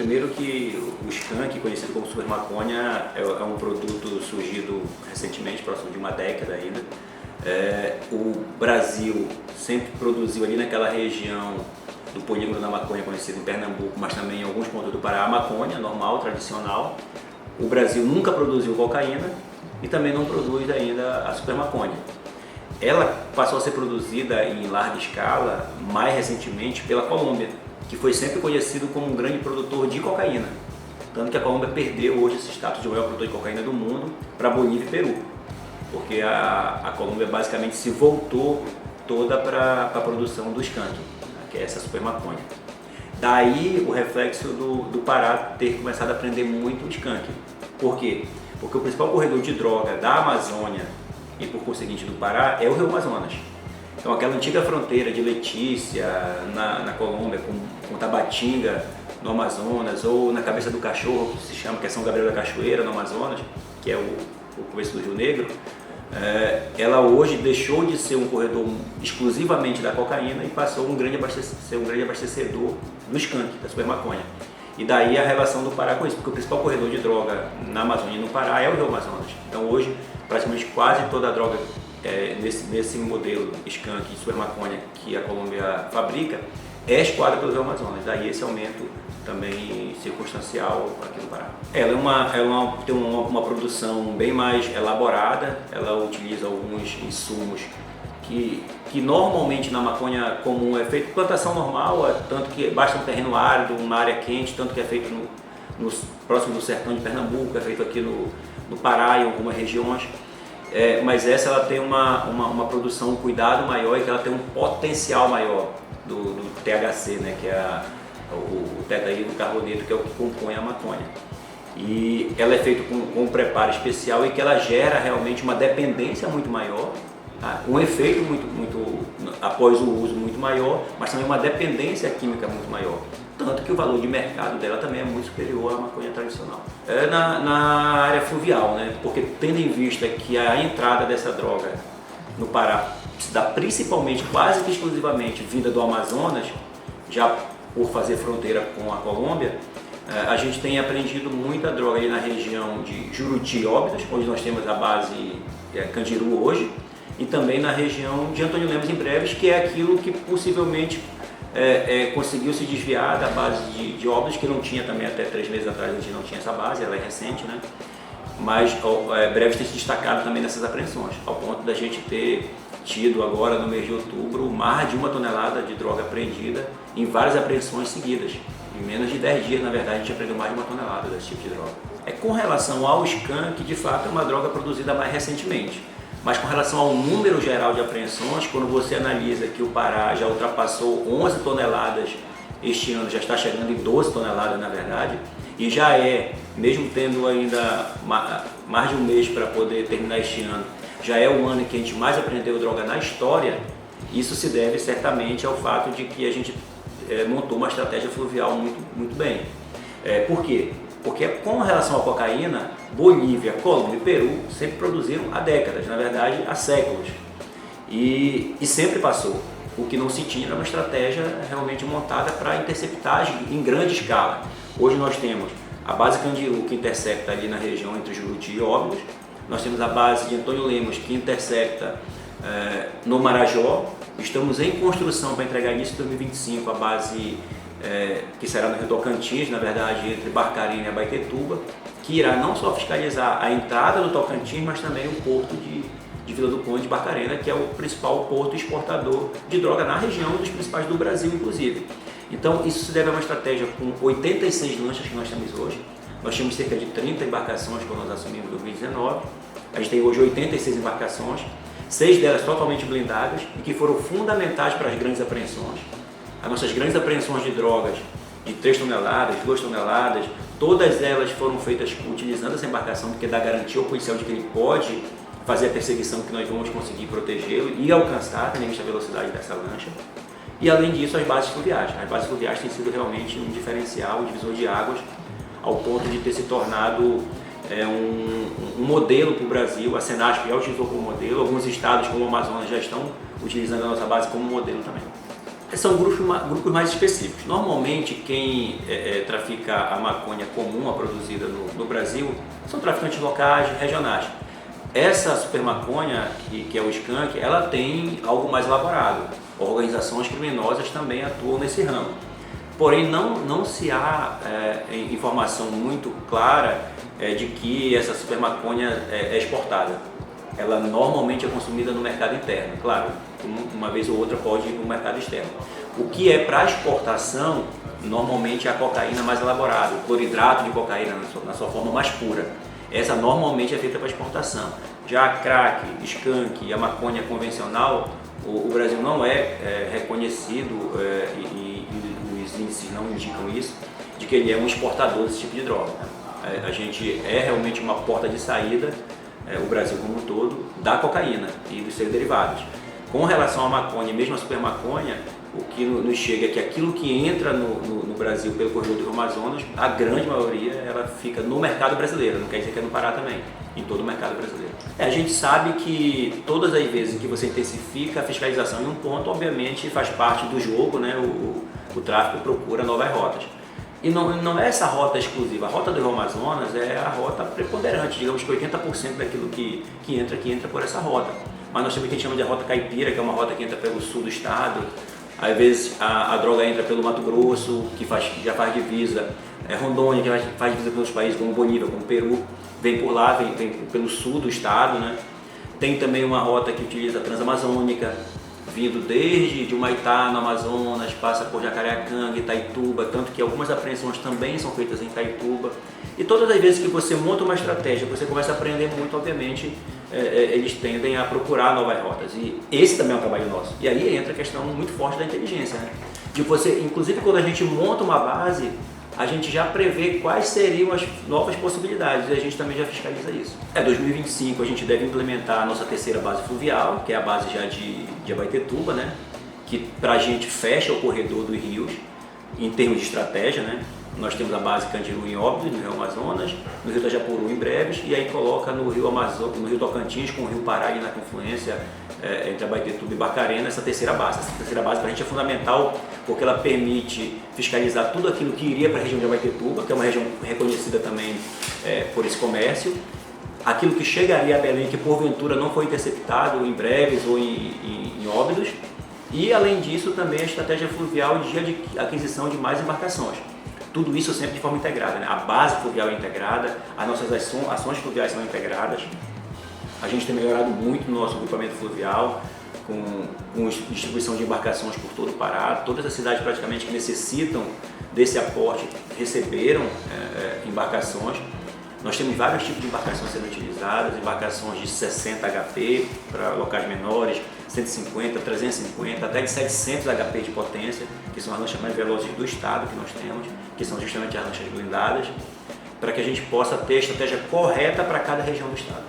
primeiro que o skunk, conhecido como super maconha, é um produto surgido recentemente, próximo de uma década ainda. O Brasil sempre produziu ali naquela região do polígono da maconha, conhecido em Pernambuco, mas também em alguns pontos do Pará, a maconha normal, tradicional. O Brasil nunca produziu cocaína e também não produz ainda a super maconha. Ela passou a ser produzida em larga escala mais recentemente pela Colômbia, que foi sempre conhecido como um grande produtor de cocaína. Tanto que a Colômbia perdeu hoje esse status de maior produtor de cocaína do mundo para Bolívia e Peru, porque a Colômbia basicamente se voltou toda para a produção do skunk, que é essa super maconha. Daí o reflexo do Pará ter começado a prender muito o skunk. Por quê? Porque o principal corredor de droga da Amazônia e por conseguinte do Pará é o Rio Amazonas. Então aquela antiga fronteira de Letícia na Colômbia com Tabatinga no Amazonas, ou na Cabeça do Cachorro, que se chama, que é São Gabriel da Cachoeira no Amazonas, que é o começo do Rio Negro, ela hoje deixou de ser um corredor exclusivamente da cocaína e passou a ser um grande abastecedor do skunk, da super maconha. E daí a relação do Pará com isso, porque o principal corredor de droga na Amazônia e no Pará é o Rio Amazonas. Então hoje praticamente quase toda a droga nesse modelo skunk e super maconha que a Colômbia fabrica é escoada pelo Rio Amazonas. Daí esse aumento também circunstancial aqui no Pará. Ela tem uma produção bem mais elaborada, ela utiliza alguns insumos que normalmente na maconha comum é feito plantação normal, tanto que basta um terreno árido, uma área quente, tanto que é feito próximo do sertão de Pernambuco, é feito aqui no Pará, em algumas regiões. Mas essa ela tem uma produção, um cuidado maior e que ela tem um potencial maior do THC, né, que é o tetraidrocarboneto, que é o que compõe a maconha. E ela é feita com um preparo especial e que ela gera realmente uma dependência muito maior, tá? Um efeito muito após o uso muito maior, mas também uma dependência química muito maior. Tanto que o valor de mercado dela também é muito superior à maconha tradicional. Na área fluvial, né? Porque tendo em vista que a entrada dessa droga no Pará se dá principalmente, quase que exclusivamente, vinda do Amazonas, já por fazer fronteira com a Colômbia, a gente tem apreendido muita droga ali na região de Juruti e Óbidos, onde nós temos a base Candiru hoje, e também na região de Antônio Lemos em Breves, que é aquilo que possivelmente conseguiu se desviar da base de Óbidos, que não tinha também até 3 meses atrás, a gente não tinha essa base, ela é recente, né? Mas Breves tem se destacado também nessas apreensões, ao ponto da gente ter tido agora no mês de outubro mais de 1 tonelada de droga apreendida em várias apreensões seguidas. Em menos de 10 dias, na verdade, a gente apreendeu mais de 1 tonelada desse tipo de droga. Com relação ao skunk, de fato é uma droga produzida mais recentemente. Mas com relação ao número geral de apreensões, quando você analisa que o Pará já ultrapassou 11 toneladas este ano, já está chegando em 12 toneladas na verdade, e já mesmo tendo ainda mais de um mês para poder terminar este ano, já é o ano em que a gente mais apreendeu droga na história. Isso se deve certamente ao fato de que a gente montou uma estratégia fluvial muito bem. Por quê? Porque com relação à cocaína, Bolívia, Colômbia e Peru sempre produziram há décadas, na verdade há séculos. E sempre passou. O que não se tinha era uma estratégia realmente montada para interceptar em grande escala. Hoje nós temos a base Candiru, que intercepta ali na região entre Juruti e Óbidos. Nós temos a base de Antônio Lemos, que intercepta no Marajó. Estamos em construção para entregar início de 2025 a base que será no Rio Tocantins, na verdade entre Barcarena e Abaetetuba, que irá não só fiscalizar a entrada do Tocantins, mas também o porto de Vila do Conde de Barcarena, que é o principal porto exportador de droga na região, dos principais do Brasil, inclusive. Então isso se deve a uma estratégia com 86 lanchas que nós temos hoje. Nós tínhamos cerca de 30 embarcações quando nós assumimos em 2019. A gente tem hoje 86 embarcações, 6 delas totalmente blindadas e que foram fundamentais para as grandes apreensões. As nossas grandes apreensões de drogas de 3 toneladas, 2 toneladas, todas elas foram feitas utilizando essa embarcação, porque dá garantia ao policial de que ele pode fazer a perseguição, que nós vamos conseguir protegê-lo e alcançar, tendo em vista a velocidade dessa lancha. E além disso, as bases fluviais. As bases fluviais têm sido realmente um diferencial, um divisor de águas, ao ponto de ter se tornado um modelo para o Brasil. A Senasp já utilizou como modelo, alguns estados como o Amazonas já estão utilizando a nossa base como modelo também. São grupos mais específicos. Normalmente quem trafica a maconha comum, a produzida no Brasil, são traficantes locais, regionais. Essa super maconha, que é o skunk, ela tem algo mais elaborado. Organizações criminosas também atuam nesse ramo. Porém, não se há informação muito clara de que essa super maconha é exportada. Ela normalmente é consumida no mercado interno, claro, uma vez ou outra pode ir no mercado externo. O que é para exportação, normalmente é a cocaína mais elaborada, o cloridrato de cocaína na sua forma mais pura. Essa normalmente é feita para exportação. Já a crack, skunk e a maconha convencional, o Brasil não é reconhecido e os índices não indicam isso, de que ele é um exportador desse tipo de droga. A gente é realmente uma porta de saída, o Brasil como um todo, da cocaína e dos seus derivados. Com relação à maconha, mesmo a super maconha, o que nos chega é que aquilo que entra no Brasil pelo corredor do Rio Amazonas, a grande maioria ela fica no mercado brasileiro, não quer dizer que é no Pará também, em todo o mercado brasileiro. A gente sabe que todas as vezes que você intensifica a fiscalização em um ponto, obviamente faz parte do jogo, né? O tráfico procura novas rotas. E não é essa rota exclusiva, a rota do Rio Amazonas é a rota preponderante, digamos que 80% daquilo que entra por essa rota. Mas nós temos o que a gente chama de rota caipira, que é uma rota que entra pelo sul do estado. Às vezes a droga entra pelo Mato Grosso, que já faz divisa, Rondônia, que faz divisa com outros países como Bolívia, como Peru, vem por lá, vem pelo sul do estado, né? Tem também uma rota que utiliza a Transamazônica, vindo desde Humaitá, no Amazonas, passa por Jacareacanga, Itaituba, tanto que algumas apreensões também são feitas em Itaituba. E todas as vezes que você monta uma estratégia, você começa a aprender muito, obviamente, eles tendem a procurar novas rotas. E esse também é um trabalho nosso. E aí entra a questão muito forte da inteligência, né? De você, inclusive quando a gente monta uma base, a gente já prevê quais seriam as novas possibilidades e a gente também já fiscaliza isso. 2025 a gente deve implementar a nossa terceira base fluvial, que é a base já de Abaetetuba, né? Que para a gente fecha o corredor dos rios em termos de estratégia, né? Nós temos a base Candiru em Óbidos, no Rio Amazonas, no Rio Tajapuru em Breves, e aí coloca no Rio Tocantins com o Rio Pará ali na confluência entre Abaetetuba e Barcarena, essa terceira base. Essa terceira base para a gente é fundamental porque ela permite fiscalizar tudo aquilo que iria para a região de Abaetetuba, que é uma região reconhecida também por esse comércio, aquilo que chegaria a Belém que porventura não foi interceptado em Breves ou em Óbidos, e além disso também a estratégia fluvial de aquisição de mais embarcações. Tudo isso sempre de forma integrada, né? A base fluvial é integrada, as nossas ações fluviais são integradas. A gente tem melhorado muito no nosso agrupamento fluvial, com distribuição de embarcações por todo o Pará. Todas as cidades praticamente que necessitam desse aporte receberam embarcações. Nós temos vários tipos de embarcações sendo utilizadas, embarcações de 60 HP para locais menores, 150, 350, até de 700 HP de potência, que são as lanchas mais velozes do estado que nós temos, que são justamente as lanchas blindadas, para que a gente possa ter a estratégia correta para cada região do estado.